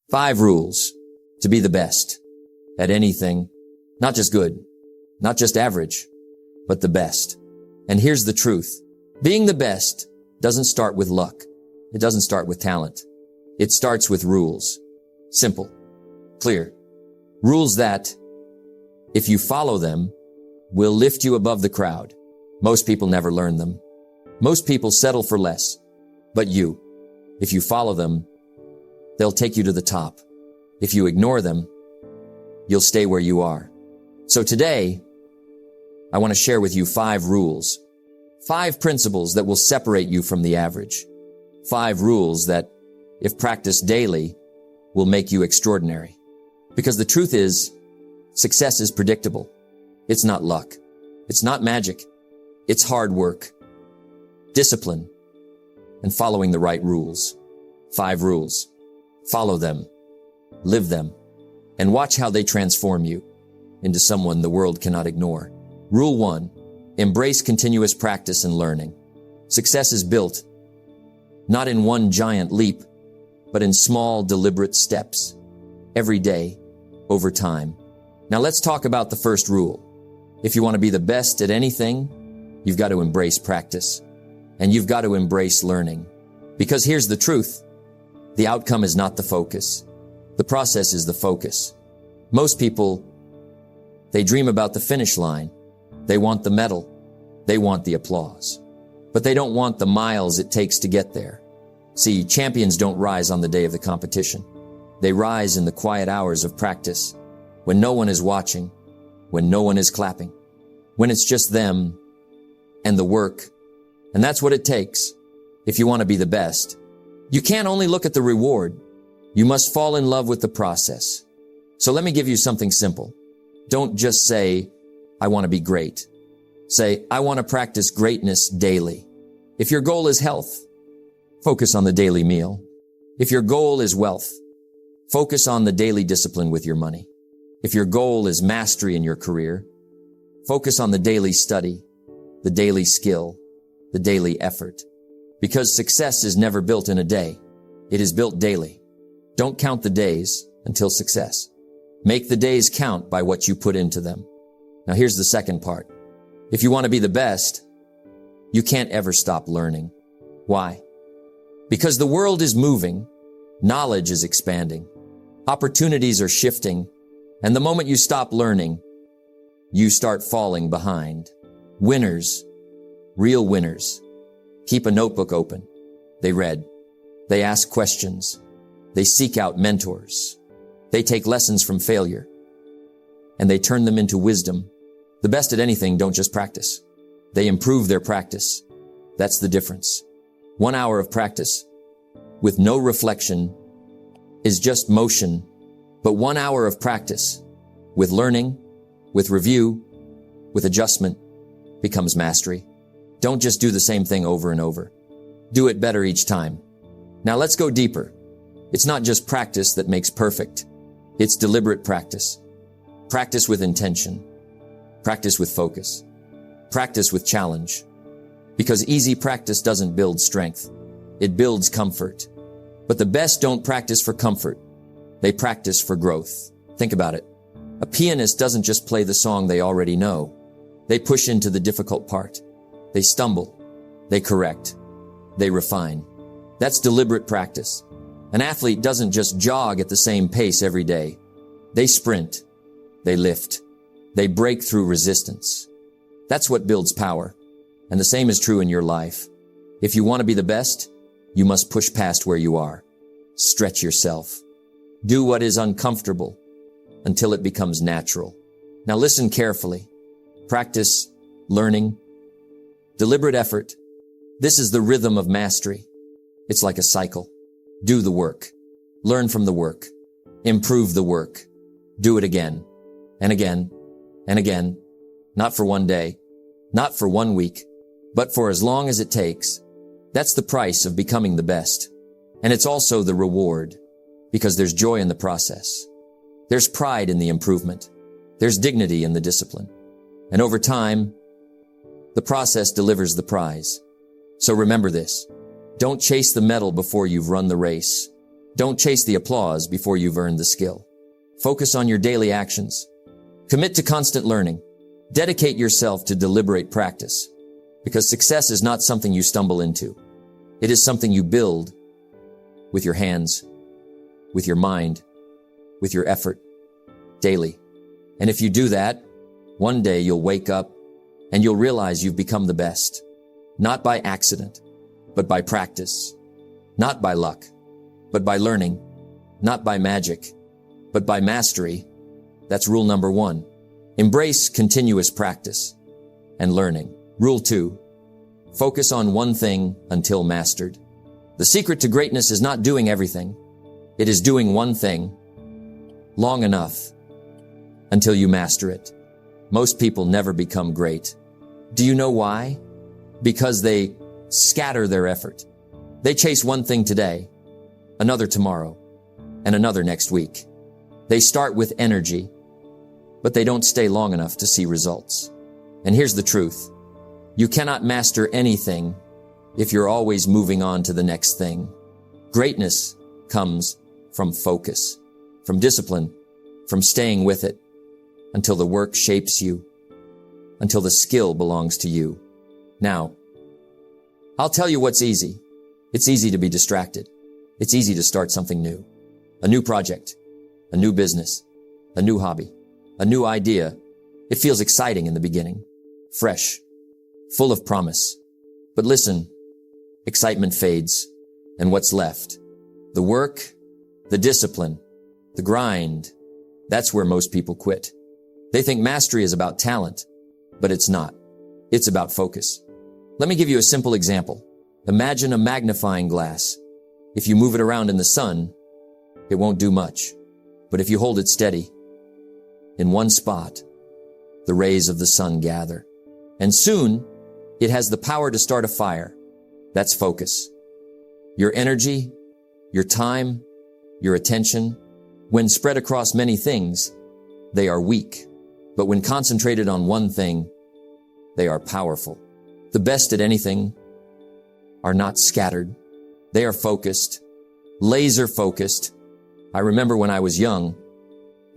5 rules to be the best at anything, not just good, not just average, but the best. And here's the truth. Being the best doesn't start with luck. It doesn't start with talent. It starts with rules. Simple, clear. Rules that, if you follow them, will lift you above the crowd. Most people never learn them. Most people settle for less. But you, if you follow them, they'll take you to the top. If you ignore them, you'll stay where you are. So today, I want to share with you 5 rules, 5 principles that will separate you from the average, 5 rules that, if practiced daily, will make you extraordinary. Because the truth is, success is predictable. It's not luck. It's not magic. It's hard work, discipline, and following the right rules. 5 rules. Follow them, live them, and watch how they transform you into someone the world cannot ignore. Rule 1, embrace continuous practice and learning. Success is built not in one giant leap, but in small, deliberate steps, every day, over time. Now let's talk about the first rule. If you want to be the best at anything, you've got to embrace practice, and you've got to embrace learning. Because here's the truth. The outcome is not the focus. The process is the focus. Most people, they dream about the finish line. They want the medal. They want the applause. But they don't want the miles it takes to get there. See, champions don't rise on the day of the competition. They rise in the quiet hours of practice, when no one is watching, when no one is clapping, when it's just them and the work. And that's what it takes if you want to be the best. You can't only look at the reward. You must fall in love with the process. So let me give you something simple. Don't just say, I want to be great. Say, I want to practice greatness daily. If your goal is health, focus on the daily meal. If your goal is wealth, focus on the daily discipline with your money. If your goal is mastery in your career, focus on the daily study, the daily skill, the daily effort. Because success is never built in a day. It is built daily. Don't count the days until success. Make the days count by what you put into them. Now here's the second part. If you want to be the best, you can't ever stop learning. Why? Because the world is moving, knowledge is expanding, opportunities are shifting, and the moment you stop learning, you start falling behind. Winners, real winners, keep a notebook open. They read. They ask questions. They seek out mentors. They take lessons from failure, and they turn them into wisdom. The best at anything don't just practice. They improve their practice. That's the difference. 1 hour of practice with no reflection is just motion, but 1 hour of practice with learning, with review, with adjustment becomes mastery. Don't just do the same thing over and over. Do it better each time. Now let's go deeper. It's not just practice that makes perfect. It's deliberate practice. Practice with intention. Practice with focus. Practice with challenge. Because easy practice doesn't build strength. It builds comfort. But the best don't practice for comfort. They practice for growth. Think about it. A pianist doesn't just play the song they already know. They push into the difficult part. They stumble. They correct. They refine. That's deliberate practice. An athlete doesn't just jog at the same pace every day. They sprint. They lift. They break through resistance. That's what builds power. And the same is true in your life. If you want to be the best, you must push past where you are. Stretch yourself. Do what is uncomfortable until it becomes natural. Now listen carefully. Practice, learning, deliberate effort. This is the rhythm of mastery. It's like a cycle. Do the work. Learn from the work. Improve the work. Do it again and again and again. Not for 1 day, not for 1 week, but for as long as it takes. That's the price of becoming the best. And it's also the reward, because there's joy in the process. There's pride in the improvement. There's dignity in the discipline. And over time, the process delivers the prize. So remember this. Don't chase the medal before you've run the race. Don't chase the applause before you've earned the skill. Focus on your daily actions. Commit to constant learning. Dedicate yourself to deliberate practice, because success is not something you stumble into. It is something you build with your hands, with your mind, with your effort, daily. And if you do that, one day you'll wake up and you'll realize you've become the best, not by accident, but by practice, not by luck, but by learning, not by magic, but by mastery. That's rule number 1. Embrace continuous practice and learning. Rule 2. Focus on one thing until mastered. The secret to greatness is not doing everything. It is doing one thing long enough until you master it. Most people never become great. Do you know why? Because they scatter their effort. They chase one thing today, another tomorrow, and another next week. They start with energy, but they don't stay long enough to see results. And here's the truth. You cannot master anything if you're always moving on to the next thing. Greatness comes from focus, from discipline, from staying with it until the work shapes you, until the skill belongs to you. Now, I'll tell you what's easy. It's easy to be distracted. It's easy to start something new, a new project, a new business, a new hobby, a new idea. It feels exciting in the beginning, fresh, full of promise. But listen, excitement fades, and what's left? The work, the discipline, the grind. That's where most people quit. They think mastery is about talent, but it's not. It's about focus. Let me give you a simple example. Imagine a magnifying glass. If you move it around in the sun, it won't do much. But if you hold it steady, in one spot, the rays of the sun gather. And soon, it has the power to start a fire. That's focus. Your energy, your time, your attention, when spread across many things, they are weak. But when concentrated on one thing, they are powerful. The best at anything are not scattered. They are focused, laser focused. I remember when I was young,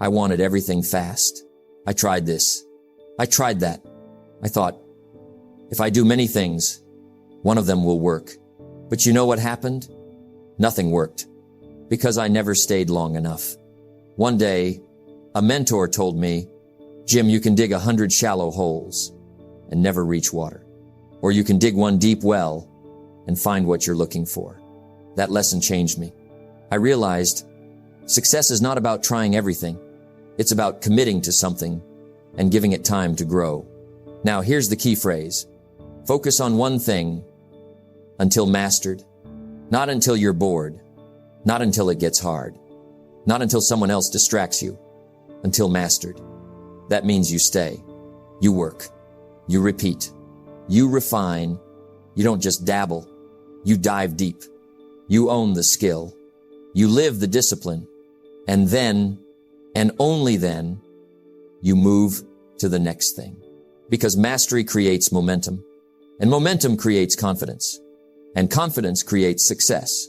I wanted everything fast. I tried this. I tried that. I thought, if I do many things, one of them will work. But you know what happened? Nothing worked, because I never stayed long enough. One day, a mentor told me, Jim, you can dig 100 shallow holes and never reach water. Or you can dig one deep well and find what you're looking for. That lesson changed me. I realized success is not about trying everything. It's about committing to something and giving it time to grow. Now, here's the key phrase. Focus on one thing until mastered, not until you're bored, not until it gets hard, not until someone else distracts you, until mastered. That means you stay, you work, you repeat, you refine. You don't just dabble, you dive deep, you own the skill, you live the discipline, and then, and only then, you move to the next thing. Because mastery creates momentum, and momentum creates confidence, and confidence creates success.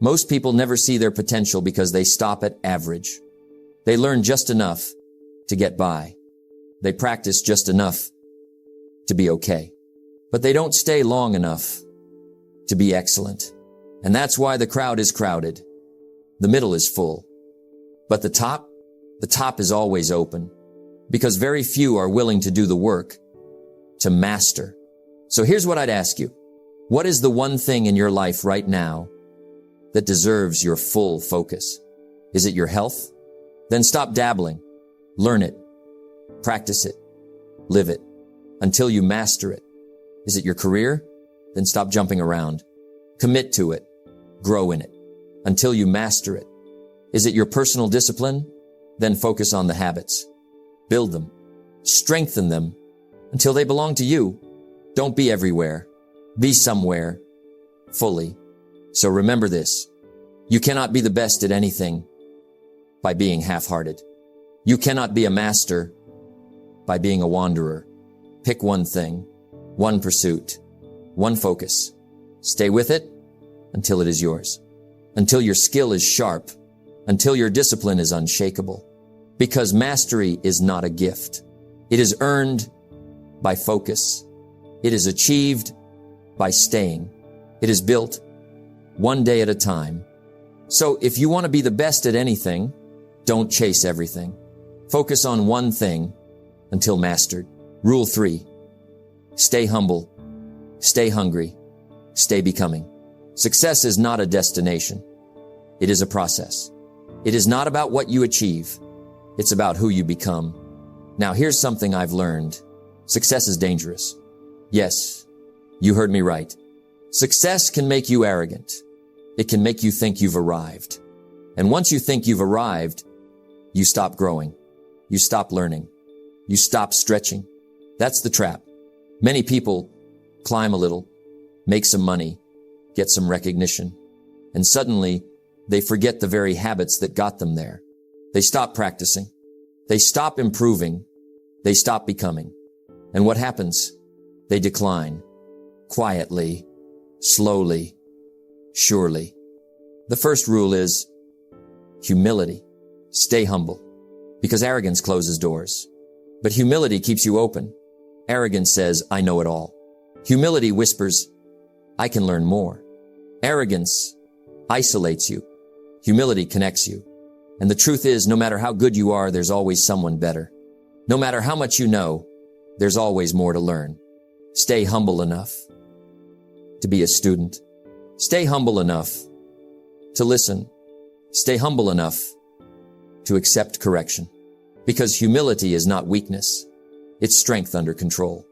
Most people never see their potential because they stop at average. They learn just enough to get by. They practice just enough to be okay. But they don't stay long enough to be excellent. And that's why the crowd is crowded. The middle is full. But the top is always open. Because very few are willing to do the work to master. So here's what I'd ask you. What is the one thing in your life right now that deserves your full focus? Is it your health? Then stop dabbling. Learn it. Practice it. Live it until you master it. Is it your career? Then stop jumping around. Commit to it. Grow in it until you master it. Is it your personal discipline? Then focus on the habits. Build them. Strengthen them until they belong to you. Don't be everywhere. Be somewhere fully. So remember this. You cannot be the best at anything by being half-hearted. You cannot be a master by being a wanderer. Pick one thing, one pursuit, one focus. Stay with it until it is yours. until your skill is sharp, until your discipline is unshakable. Because mastery is not a gift. It is earned by focus. It is achieved by staying. It is built one day at a time. So if you want to be the best at anything, don't chase everything. Focus on one thing until mastered. Rule 3. Stay humble. Stay hungry. Stay becoming. Success is not a destination. It is a process. It is not about what you achieve. It's about who you become. Now, here's something I've learned. Success is dangerous. Yes, you heard me right. Success can make you arrogant. It can make you think you've arrived. And once you think you've arrived, you stop growing. You stop learning. You stop stretching. That's the trap. Many people climb a little, make some money, get some recognition, and suddenly they forget the very habits that got them there. They stop practicing. They stop improving. They stop becoming. And what happens? They decline. Quietly, slowly, surely. The first rule is humility. Stay humble. Because arrogance closes doors. But humility keeps you open. Arrogance says, I know it all. Humility whispers, I can learn more. Arrogance isolates you. Humility connects you. And the truth is, no matter how good you are, there's always someone better. No matter how much you know, there's always more to learn. Stay humble enough to be a student. Stay humble enough to listen. Stay humble enough to accept correction. Because humility is not weakness. It's strength under control.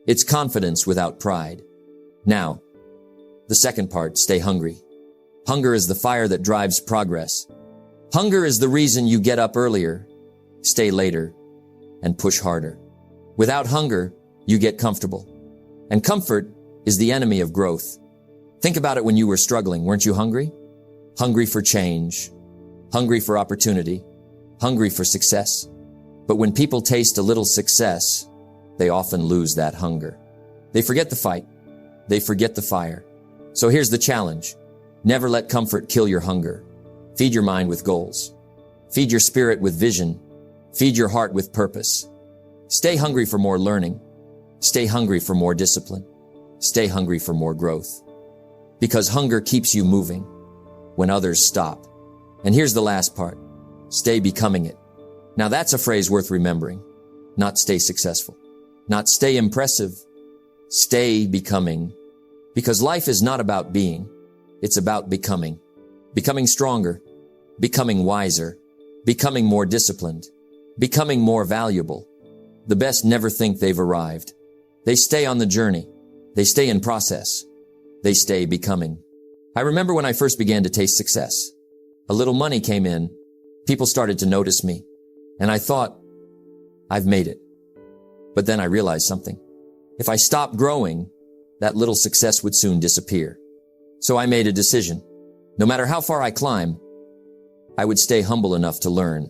It's confidence without pride. Now, the second part, stay hungry. Hunger is the fire that drives progress. Hunger is the reason you get up earlier, stay later, and push harder. Without hunger, you get comfortable. And comfort is the enemy of growth. Think about it when you were struggling. Weren't you hungry? Hungry for change, hungry for opportunity, hungry for success. But when people taste a little success, they often lose that hunger. They forget the fight. They forget the fire. So here's the challenge. Never let comfort kill your hunger. Feed your mind with goals. Feed your spirit with vision. Feed your heart with purpose. Stay hungry for more learning. Stay hungry for more discipline. Stay hungry for more growth. Because hunger keeps you moving when others stop. And here's the last part. Stay becoming it. Now that's a phrase worth remembering. Not stay successful. Not stay impressive. Stay becoming. Because life is not about being. It's about becoming. Becoming stronger. Becoming wiser. Becoming more disciplined. Becoming more valuable. The best never think they've arrived. They stay on the journey. They stay in process. They stay becoming. I remember when I first began to taste success. A little money came in. People started to notice me. And I thought, I've made it. But then I realized something. If I stopped growing, that little success would soon disappear. So I made a decision. No matter how far I climb, I would stay humble enough to learn.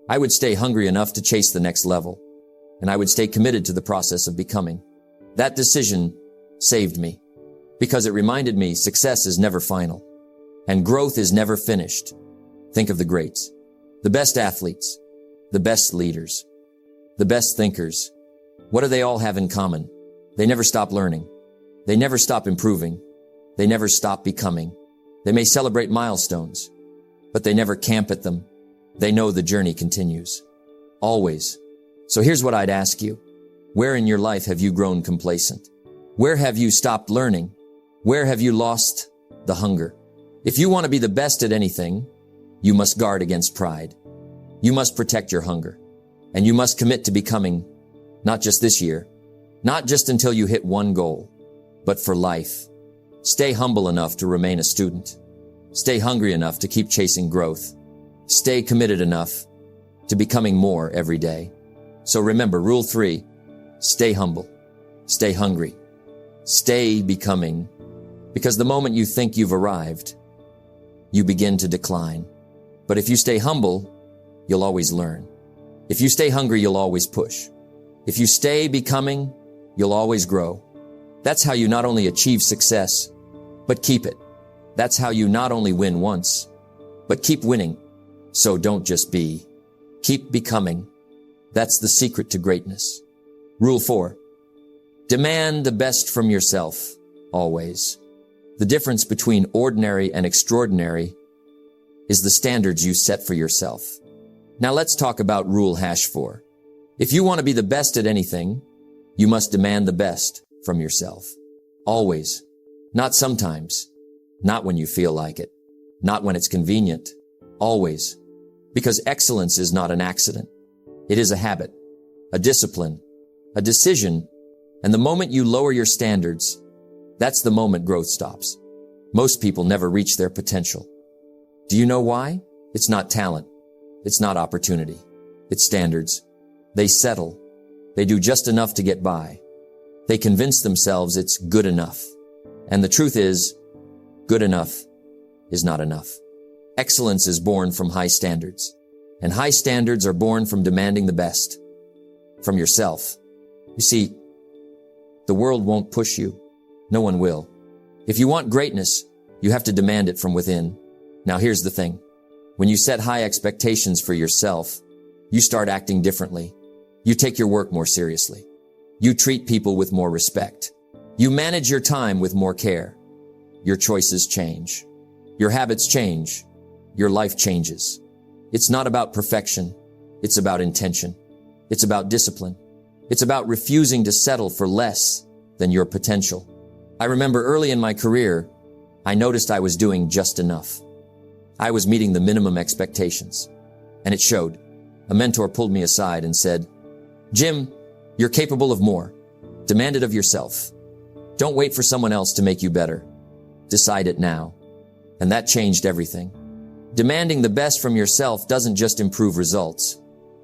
I would stay hungry enough to chase the next level. And I would stay committed to the process of becoming. That decision saved me because it reminded me success is never final and growth is never finished. Think of the greats, the best athletes, the best leaders, the best thinkers. What do they all have in common? They never stop learning. They never stop improving. They never stop becoming. They may celebrate milestones, but they never camp at them. They know the journey continues. Always. So here's what I'd ask you. Where in your life have you grown complacent? Where have you stopped learning? Where have you lost the hunger? If you want to be the best at anything, you must guard against pride. You must protect your hunger. And you must commit to becoming, not just this year, not just until you hit one goal, but for life. Stay humble enough to remain a student. Stay hungry enough to keep chasing growth. Stay committed enough to becoming more every day. So remember, rule 3, stay humble, stay hungry, stay becoming, because the moment you think you've arrived, you begin to decline. But if you stay humble, you'll always learn. If you stay hungry, you'll always push. If you stay becoming, you'll always grow. That's how you not only achieve success, but keep it. That's how you not only win once, but keep winning. So don't just be. Keep becoming. That's the secret to greatness. Rule 4. Demand the best from yourself, always. The difference between ordinary and extraordinary is the standards you set for yourself. Now let's talk about rule #4. If you want to be the best at anything, you must demand the best from yourself. Always. Not sometimes. Not when you feel like it. Not when it's convenient. Always. Because excellence is not an accident. It is a habit, a discipline, a decision, and the moment you lower your standards, that's the moment growth stops. Most people never reach their potential. Do you know why? It's not talent. It's not opportunity. It's standards. They settle. They do just enough to get by. They convince themselves it's good enough. And the truth is, good enough is not enough. Excellence is born from high standards. And high standards are born from demanding the best from yourself. You see, the world won't push you. No one will. If you want greatness, you have to demand it from within. Now here's the thing. When you set high expectations for yourself, you start acting differently. You take your work more seriously. You treat people with more respect. You manage your time with more care. Your choices change. Your habits change. Your life changes. It's not about perfection. It's about intention. It's about discipline. It's about refusing to settle for less than your potential. I remember early in my career, I noticed I was doing just enough. I was meeting the minimum expectations, and it showed. A mentor pulled me aside and said, "Jim, you're capable of more. Demand it of yourself. Don't wait for someone else to make you better. Decide it now." And that changed everything. Demanding the best from yourself doesn't just improve results.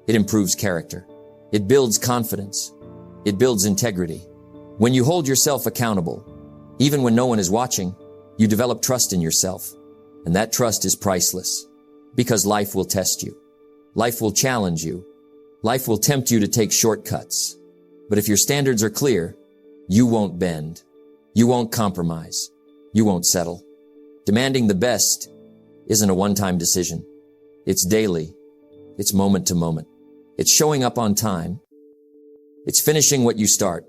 It improves character. It builds confidence. It builds integrity. When you hold yourself accountable, even when no one is watching, you develop trust in yourself. And that trust is priceless, because life will test you. Life will challenge you. Life will tempt you to take shortcuts. But if your standards are clear, you won't bend. You won't compromise. You won't settle. Demanding the best isn't a one-time decision. It's daily. It's moment to moment. It's showing up on time. It's finishing what you start,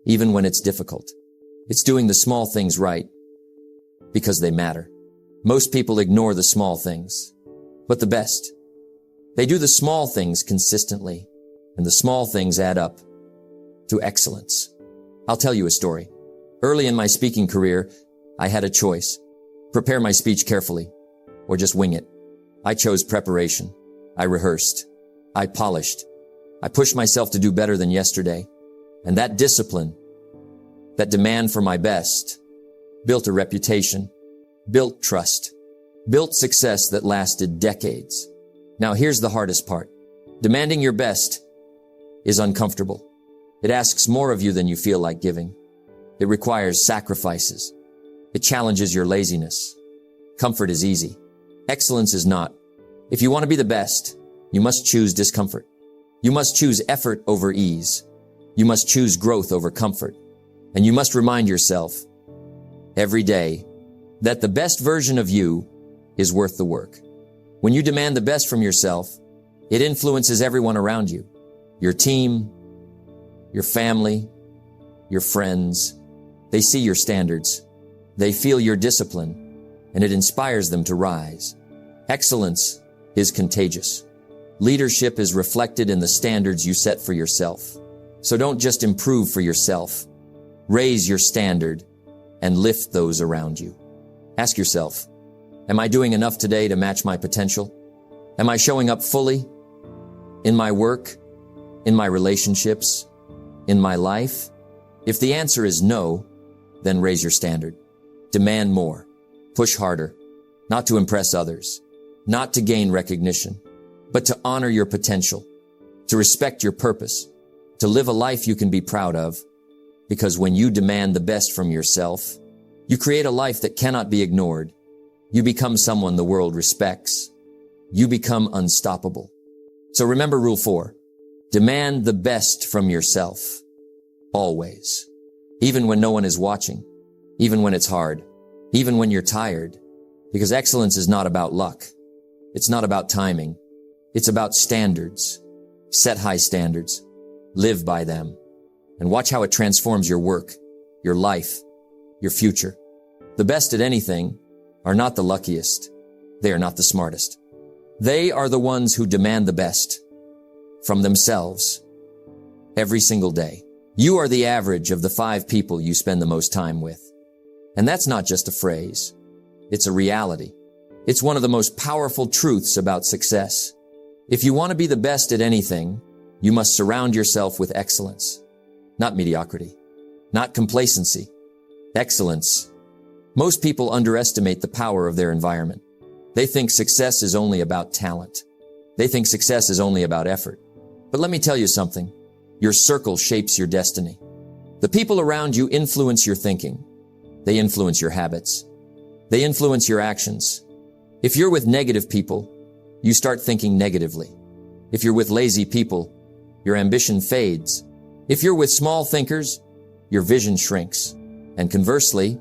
even when it's difficult. It's doing the small things right, because they matter. Most people ignore the small things, but the best. They do the small things consistently, and the small things add up to excellence. I'll tell you a story. Early in my speaking career, I had a choice. Prepare my speech carefully, or just wing it. I chose preparation. I rehearsed. I polished. I pushed myself to do better than yesterday. And that discipline, that demand for my best, built a reputation, built trust, built success that lasted decades. Now here's the hardest part. Demanding your best is uncomfortable. It asks more of you than you feel like giving. It requires sacrifices. It challenges your laziness. Comfort is easy. Excellence is not. If you want to be the best, you must choose discomfort. You must choose effort over ease. You must choose growth over comfort. And you must remind yourself every day that the best version of you is worth the work. When you demand the best from yourself, it influences everyone around you. Your team, your family, your friends. They see your standards. They feel your discipline, and it inspires them to rise. Excellence is contagious. Leadership is reflected in the standards you set for yourself. So don't just improve for yourself. Raise your standard and lift those around you. Ask yourself, am I doing enough today to match my potential? Am I showing up fully in my work, in my relationships, in my life? If the answer is no, then raise your standard. Demand more. Push harder. Not to impress others. Not to gain recognition, but to honor your potential, to respect your purpose, to live a life you can be proud of. Because when you demand the best from yourself, you create a life that cannot be ignored. You become someone the world respects. You become unstoppable. So remember rule 4. Demand the best from yourself. Always. Even when no one is watching. Even when it's hard. even when you're tired, because excellence is not about luck. It's not about timing. It's about standards. Set high standards. Live by them. And watch how it transforms your work, your life, your future. The best at anything are not the luckiest. They are not the smartest. They are the ones who demand the best from themselves every single day. You are the average of the 5 people you spend the most time with. And that's not just a phrase. It's a reality. It's one of the most powerful truths about success. If you want to be the best at anything, you must surround yourself with excellence, not mediocrity, not complacency, excellence. Most people underestimate the power of their environment. They think success is only about talent. They think success is only about effort. But let me tell you something. Your circle shapes your destiny. The people around you influence your thinking. They influence your habits. They influence your actions. If you're with negative people, you start thinking negatively. If you're with lazy people, your ambition fades. If you're with small thinkers, your vision shrinks. And conversely,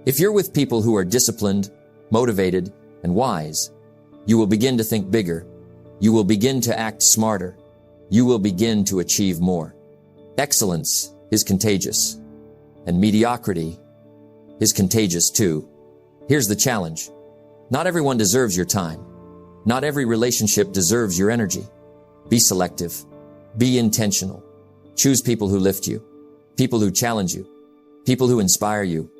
if you're with people who are disciplined, motivated, and wise, you will begin to think bigger. You will begin to act smarter. You will begin to achieve more. Excellence is contagious, and mediocrity is contagious too. Here's the challenge. Not everyone deserves your time. Not every relationship deserves your energy. Be selective. Be intentional. Choose people who lift you, people who challenge you, people who inspire you.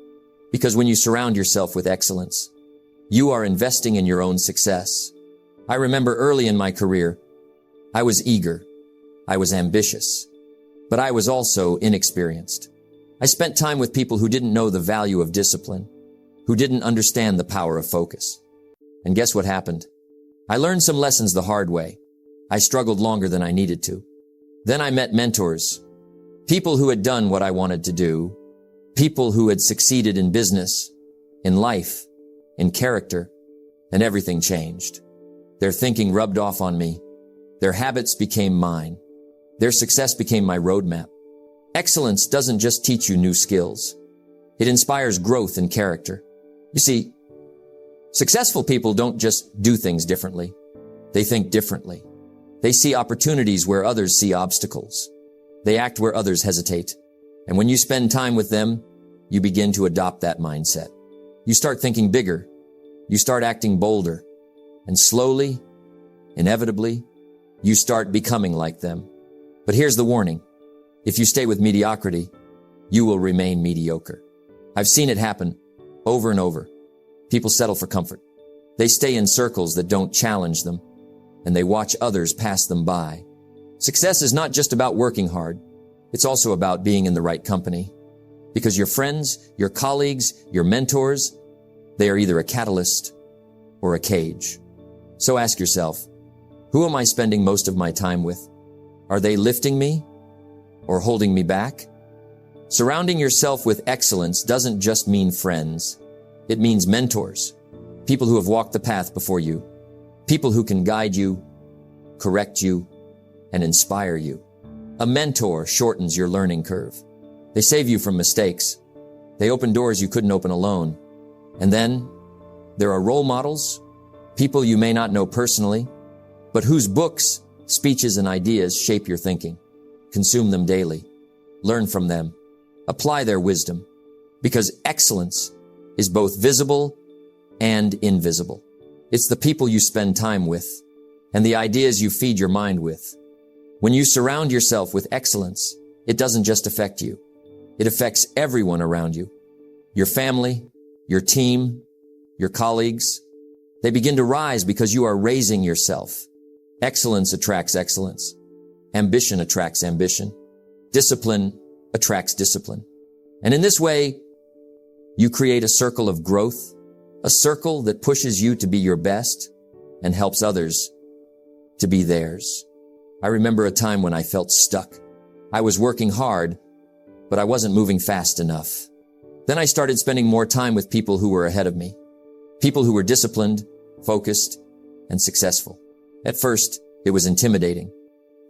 Because when you surround yourself with excellence, you are investing in your own success. I remember early in my career, I was eager. I was ambitious, but I was also inexperienced. I spent time with people who didn't know the value of discipline, who didn't understand the power of focus. And guess what happened? I learned some lessons the hard way. I struggled longer than I needed to. Then I met mentors, people who had done what I wanted to do, people who had succeeded in business, in life, in character, and everything changed. Their thinking rubbed off on me. Their habits became mine. Their success became my roadmap. Excellence doesn't just teach you new skills. It inspires growth in character. You see, successful people don't just do things differently. They think differently. They see opportunities where others see obstacles. They act where others hesitate. And when you spend time with them, you begin to adopt that mindset. You start thinking bigger. You start acting bolder. And slowly, inevitably, you start becoming like them. But here's the warning. If you stay with mediocrity, you will remain mediocre. I've seen it happen over and over. People settle for comfort. They stay in circles that don't challenge them, and they watch others pass them by. Success is not just about working hard. It's also about being in the right company. Because your friends, your colleagues, your mentors, they are either a catalyst or a cage. So ask yourself, who am I spending most of my time with? Are they lifting me or holding me back? Surrounding yourself with excellence doesn't just mean friends. It means mentors, people who have walked the path before you, people who can guide you, correct you, and inspire you. A mentor shortens your learning curve. They save you from mistakes. They open doors you couldn't open alone. And then there are role models, people you may not know personally, but whose books, speeches, and ideas shape your thinking. Consume them daily. Learn from them. Apply their wisdom. Because excellence is both visible and invisible. It's the people you spend time with and the ideas you feed your mind with. When you surround yourself with excellence, it doesn't just affect you. It affects everyone around you. Your family, your team, your colleagues. They begin to rise because you are raising yourself. Excellence attracts excellence. Ambition attracts ambition. Discipline attracts discipline. And in this way, you create a circle of growth, a circle that pushes you to be your best and helps others to be theirs. I remember a time when I felt stuck. I was working hard, but I wasn't moving fast enough. Then I started spending more time with people who were ahead of me, people who were disciplined, focused, and successful. At first, it was intimidating.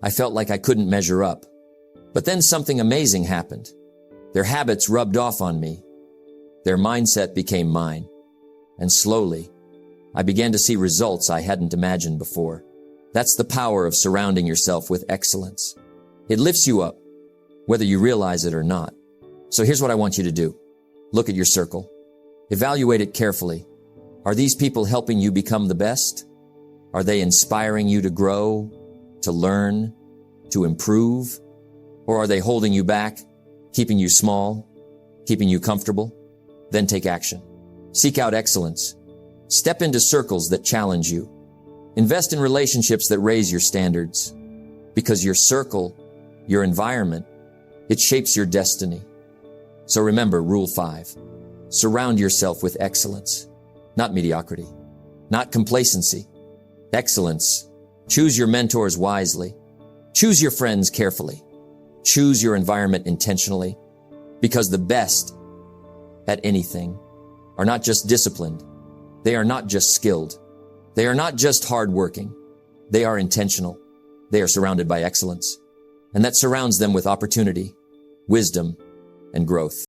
I felt like I couldn't measure up. But then something amazing happened. Their habits rubbed off on me. Their mindset became mine. And slowly, I began to see results I hadn't imagined before. That's the power of surrounding yourself with excellence. It lifts you up, whether you realize it or not. So here's what I want you to do. Look at your circle. Evaluate it carefully. Are these people helping you become the best? Are they inspiring you to grow, to learn, to improve? Or are they holding you back, keeping you small, keeping you comfortable? Then take action. Seek out excellence. Step into circles that challenge you. Invest in relationships that raise your standards. Because your circle, your environment, it shapes your destiny. So remember Rule 5. Surround yourself with excellence, not mediocrity, not complacency. Excellence. Choose your mentors wisely. Choose your friends carefully. Choose your environment intentionally. Because the best at anything are not just disciplined. They are not just skilled. They are not just hardworking. They are intentional. They are surrounded by excellence. And that surrounds them with opportunity, wisdom, and growth.